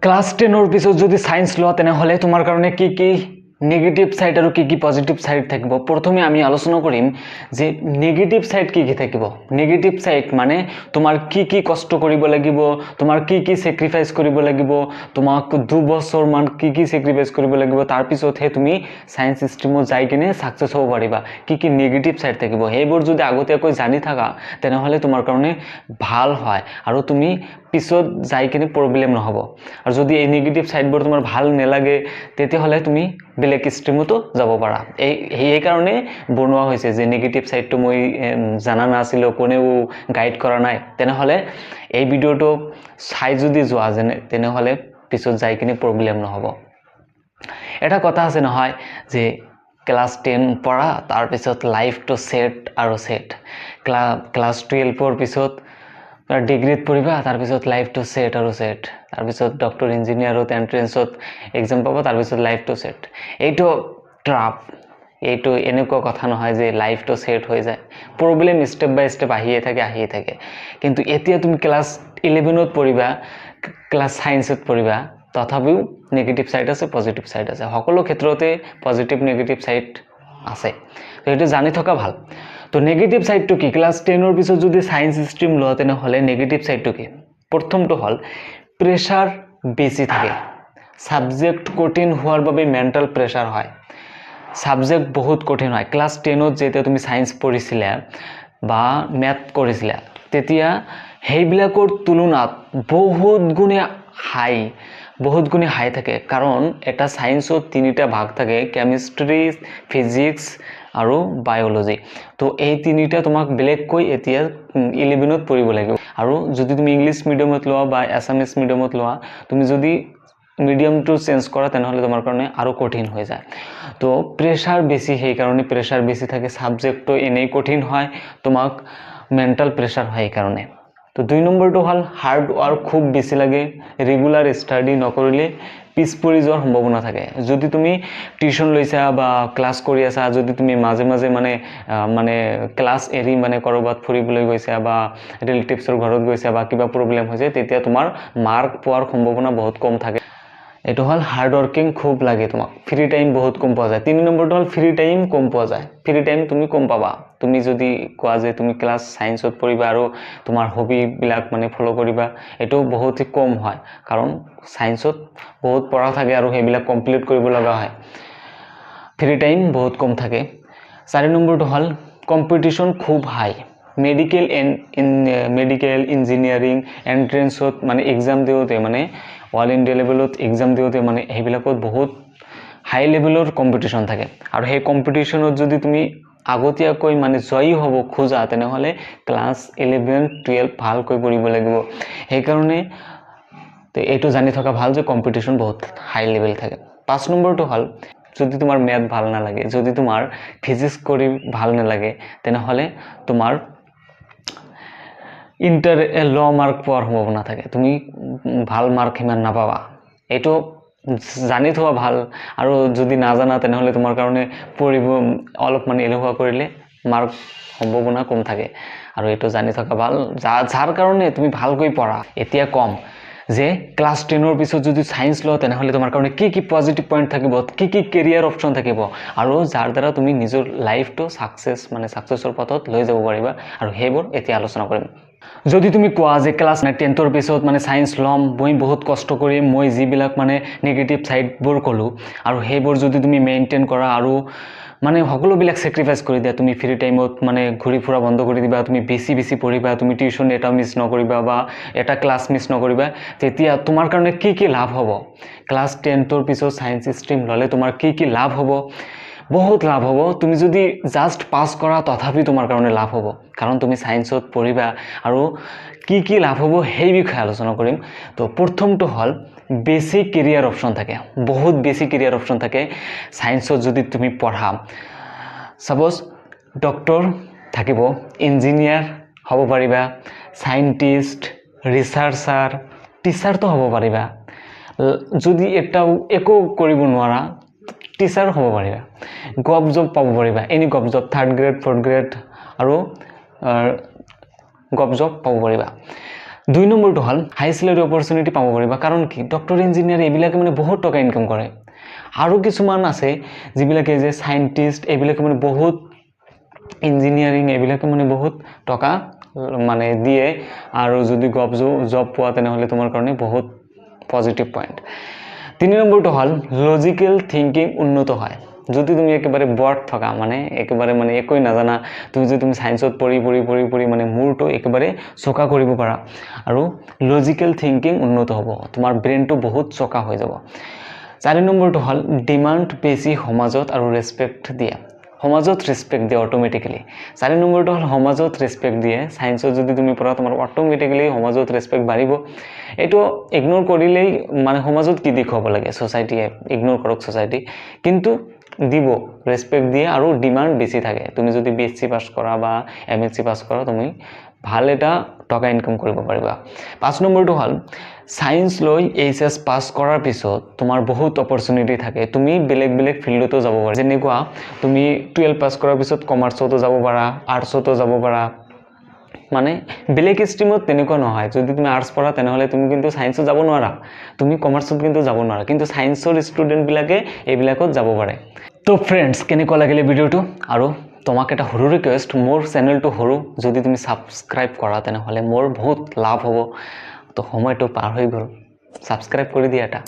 class 10 ৰ পিছত যদি সায়েন্স লোৱা তেনেহলে তোমাৰ কাৰণে কি কি নেগেটিভ সাইড আৰু কি কি পজিটিভ সাইড থাকিব প্ৰথমে আমি আলোচনা কৰিম যে নেগেটিভ সাইড কি কি থাকিব নেগেটিভ সাইড মানে তোমাৰ কি কি কষ্ট কৰিব লাগিব তোমাৰ কি কি স্যাক্ৰিফাইস কৰিব লাগিব তোমাক 2 বছৰ মান কি কি স্যাক্ৰিফাইস কৰিব লাগিব তাৰ পিছত হে তুমি সায়েন্স স্ট্ৰীমত যাই কিনে সাকসেস হ'ব পাৰিবা কি কি নেগেটিভ সাইড থাকিব হেবোৰ যদি আগতীয়াকৈ জানি থাকা তেনেহলে তোমাৰ কাৰণে ভাল হয় আৰু তুমি পিছত যাই কিনে প্ৰবলেম নহব আৰু যদি এই নেগেটিভ সাইডবোৰ তোমাৰ ভাল নেলাগে তেতিয়াহলে তুমি বেলেগ স্ট্ৰীমতো যাব পাৰা এই কাৰণে বনোৱা হৈছে যে নেগেটিভ সাইডটো মই জানা নাছিলো কোনেও গাইড কৰা নাই তেনেহলে এই ভিডিওটো চাই যদি যোৱা তেনেহলে পিছত যাই কিনে প্ৰবলেম নহব এটা কথা আছে নহয় যে ক্লাস 10 পঢ়া তাৰ পিছত লাইফটো সেট আৰু সেট ক্লাস 12 ৰ পিছত ডিগ্ৰীত পঢ়িবা তাৰ পিছত লাইফটো সেট আৰু সেট তাৰ পিছত ডক্টৰ ইঞ্জিনিয়াৰত এন্ট্ৰেন্সত এক্সাম পাবা তাৰ পিছত লাইফটো সেট এইটো ট্ৰাপ এইটো এনেকুৱা কথা নহয় যে লাইফটো সেট হৈ যায় প্ৰবলেম স্টেপ বাই স্টেপ আহিয়ে থাকে কিন্তু এতিয়া তুমি ক্লাস 11 ত পঢ়িবা ক্লাস সায়েন্সত পঢ়িবা তথাপিও নেগেটিভ সাইড আছে পজিটিভ সাইড আছে সকলো ক্ষেত্ৰতে পজিটিভ নেগেটিভ সাইড আছে তো এটা জানি থকা ভাল তো নেগেটিভ সাইডটো কি ক্লাস 10 ৰ পিছত যদি সায়েন্স স্ট্ৰীম লোৱা তেনেহলে নেগেটিভ সাইডটো কি প্ৰথমটো হল প্ৰেসাৰ বেছি থাকে সাবজেক্ট কঠিন হোৱাৰ বাবে মেন্টাল প্ৰেসাৰ হয় সাবজেক্ট বহুত কঠিন হয় ক্লাস 10 ত যেতিয়া তুমি সায়েন্স পঢ়িছিলা বা ম্যাথ কৰিছিলা তেতিয়া হেইবিলাকৰ তুলনাত বহুত গুণে হাই থাকে কাৰণ এটা সায়েন্সত তিনিটা ভাগ থাকে কেমিষ্ট্ৰি ফিজিক্স আৰু বায়োলজি তো এই তিনিটা তোমাক বেলেগ কৈ এতিয়া 11 ত পঢ়িব লাগিব আৰু যদি তুমি ইংলিশ মিডিয়ামত লোৱা বা আসামিজ মিডিয়ামত লোৱা তুমি যদি মিডিয়াম টু চেঞ্জ কৰা তেনেহলে তোমাৰ কাৰণে আৰু কঠিন হৈ যায় তো প্ৰেসাৰ বেছি হেই কাৰণে প্ৰেসাৰ বেছি থাকে সাবজেক্টটো এনেই কঠিন হয় তোমাক মেন্টাল প্ৰেসাৰ হয় কাৰণে তো 2 নম্বৰটো হল হাৰ্ড ওয়াৰ্ক খুব বেছি লাগে ৰেগুলাৰ স্টাডি নকৰিলে পিছ পৰি যোৱাৰ সম্ভাৱনা থাকে যদি তুমি টিউশন লৈছা বা ক্লাস কৰি আছা যদি তুমি মাজে মাজে মানে ক্লাস এৰি মানে কৰবাত ফুৰিবলৈ গৈছা বা ৰিলেটিভছৰ ঘৰত গৈছা বা কিবা প্ৰবলেম হৈছে তেতিয়া তোমাৰ মাৰ্ক পোৱাৰ সম্ভাৱনা বহুত কম থাকে এটো হল হাৰ্ড ওয়াৰ্কিং খুব লাগে তোমাক ফ্ৰি টাইম বহুত কম পোৱা যায় 3 নম্বৰটো হল ফ্ৰি টাইম কম পোৱা যায় ফ্ৰি টাইম তুমি কম পাবা তুমি যদি কোৱা যে তুমি ক্লাস সায়েন্সত পঢ়িবা আৰু তোমাৰ হবি বিলাক মানে ফলো কৰিবা এটো বহুত কম হয় কাৰণ সায়েন্সত বহুত পঢ়া থাকে আৰু হেবিলাক কমপ্লিট কৰিব লগা হয় ফ্ৰি টাইম বহুত কম থাকে 4 নম্বৰটো হল কম্পিটিশন খুব হাই মেডিকেল ইঞ্জিনিয়াৰিং এন্ট্ৰেন্সত মানে এক্সাম দিওতে মানে অল ইন্ডিয়া লেভেলত এক্সাম দিওতে মানে হেবিলাকত বহুত হাই লেভেলৰ কম্পিটিশন থাকে আৰু সেই কম্পিটিশনত যদি তুমি আগতীয়াকৈ মানে জয়ী হ'ব খোজা তেনেহলে ক্লাস 11 12 ভালকৈ পঢ়িব লাগিব সেই কাৰণে তো এটো জানি থকা ভাল যে কম্পিটিশন বহুত হাই লেভেল থাকে 5 নম্বৰটো হল যদি তোমাৰ ম্যাথ ভাল না লাগে যদি তোমাৰ ফিজিক্স কৰি ভাল না লাগে তেনেহলে তোমাৰ ইন্টাৰ ল মাৰ্ক পোৱাৰ সম্ভাৱনা থাকে তুমি ভাল মাৰ্ক হিমান নাপাবা এটো জানি থোৱা ভাল আৰু যদি নাজানা তেনেহলে তোমাৰ কাৰণে পঢ়িব অলপ মানে এলেহুৱা কৰিলে মাৰ্ক সম্ভাৱনা কম থাকে আৰু এটো জানি থকা ভাল যাৰ কাৰণে তুমি ভালকৈ পঢ়া এতিয়া কম যে ক্লাস 10 ৰ পিছত যদি সায়েন্স লও তেনেহলে তোমাৰ কাৰণে কি কি পজিটিভ পইণ্ট থাকিব কি কি কেৰিয়াৰ অপচন থাকিব আৰু যাৰ দ্বাৰা তুমি নিজৰ লাইফটো সাকসেসৰ পথত লৈ যাব পাৰিবা আৰু হেবোৰ এতিয়া আলোচনা কৰিম যদি তুমি কোৱা যে ক্লাস 10 ৰ পিছত মানে সায়েন্স লম মই বহুত কষ্ট কৰিম মই যিবিলাক মানে নেগেটিভ সাইডবোৰ কলো আৰু হেবোৰ যদি তুমি মেইনটেইন কৰা আৰু মানে সকলো বিলাক স্যাক্ৰিফাইস কৰি দিয়া তুমি ফ্ৰি টাইমত মানে ঘুৰি ফুৰা বন্ধ কৰি দিবা তুমি বেছি পঢ়িবা তুমি টিউশন এটা মিস নকৰিবা বা এটা ক্লাস মিস নকৰিবা তেতিয়া তোমাৰ কাৰণে কি কি লাভ হ'ব ক্লাস 10 ৰ পিছত সায়েন্স স্ট্ৰীম ললে তোমাৰ কি কি লাভ হ'ব বহুত লাভ হ'ব তুমি যদি জাস্ট পাস কৰা তথাপি তোমাৰ কাৰণে লাভ হ'ব কাৰণ তুমি সায়েন্সত পঢ়িবা আৰু কি কি লাভ হ'ব সেই বিষয়ে আলোচনা কৰিম তো প্ৰথমটো হল বেসিক কেৰিয়াৰ অপচন থাকে বহুত বেসিক কেৰিয়াৰ অপচন থাকে সায়েন্সত যদি তুমি পঢ়া সাপোজ ডক্টৰ থাকিব ইঞ্জিনিয়াৰ হ'ব পাৰিবা সায়েন্টিস্ট ৰিসাৰ্চাৰ টিচাৰ তো হ'ব পাৰিবা যদি এটাও একো কৰিব নোৱাৰা টিচাৰ হ'ব পাৰিবা গভ জব পাব পাৰিবা any gov job 3rd grade 4th grade আৰু গভ জব পাব পাৰিবা 2 নম্বৰটো হ'ল হাই চেলাৰী অপৰচুনিটি পাব পাৰিবা কাৰণ কি ডক্টৰ ইঞ্জিনিয়াৰ এইবিলাকে মানে বহুত টকা ইনকাম কৰে আৰু কিছুমান আছে যিবিলাকে যে সায়েন্টিস্ট এইবিলাকে মানে বহুত ইঞ্জিনিয়াৰিং এইবিলাকে মানে বহুত টকা মানে দিয়ে আৰু যদি জব পোৱা তেনেহলে তোমাৰ কাৰণে বহুত পজিটিভ পয়েন্ট 3 নম্বৰটো হ'ল লজিক্যাল থিংকিং উন্নত হয় যদি তুমি একেবাৰে বৰ্ড থকা মানে একেবাৰে মানে একোই নাজানা তুমি যদি তুমি সায়েন্সত পঢ়ি মানে মূৰটো একেবাৰে চোকা কৰিব পাৰা আৰু লজিক্যাল থিংকিং উন্নত হ'ব তোমাৰ ব্ৰেইনটো বহুত চোকা হৈ যাব 4 নম্বৰটো হ'ল ডিমান্ড বেছি সমাজত আৰু ৰেসপেক্ট দিয়া সমাজত ৰেসপেক্ট দিয়ে অটোমেটিক্যালি 4 নম্বৰটো হ'ল সমাজত ৰেসপেক্ট দিয়ে সায়েন্সত যদি তুমি পঢ়া তোমাৰ অটোমেটিক্যালি সমাজত ৰেসপেক্ট বাঢ়িব এটো ইগনোৰ কৰিলেই মানে সমাজত কি দেখাব লাগে সোসাইটিয়ে ইগনোৰ কৰক সোসাইটি কিন্তু দিব ৰেসপেক্ট দিয়ে আৰু ডিমান্ড বেছি থাকে তুমি যদি বিএসসি পাস কৰা বা এমএসসি পাস কৰা তুমি ভাল এটা টকা ইনকাম কৰিব পাৰিবা 5 নম্বৰটো হ'ল সায়েন্স লৈ এইচএস পাস কৰাৰ পিছত তোমাৰ বহুত অপৰচুনিটি থাকে তুমি বেলেগ ফিল্ডতো যাব পাৰা যেনেকুৱা তুমি 12 পাস কৰাৰ পিছত কমাৰ্চতো যাব পাৰা আৰ্টছতো যাব পাৰা মানে বেলেগ স্ট্ৰীমত তেনেকুৱা নহয় যদি তুমি আৰ্টছ পঢ়া তেনেহলে তুমি কিন্তু সায়েন্সত যাব নোৱাৰা তুমি কমাৰ্চত কিন্তু যাব নোৱাৰা কিন্তু সায়েন্সৰ ষ্টুডেন্ট বিলাকে এইবিলাকত যাব পাৰে তো ফ্ৰেন্ডস কেনেকুৱা লাগিলে ভিডিওটো আৰু তোমাক এটা সৰু ৰিকুৱেষ্ট মোৰ চেনেলটো সৰু যদি তুমি সাবস্ক্ৰাইব কৰা তেনেহলে মোৰ বহুত লাভ হ'ব তো সময়টো পাৰ হৈ গল সাবস্ক্ৰাইব কৰি দিয়া এটা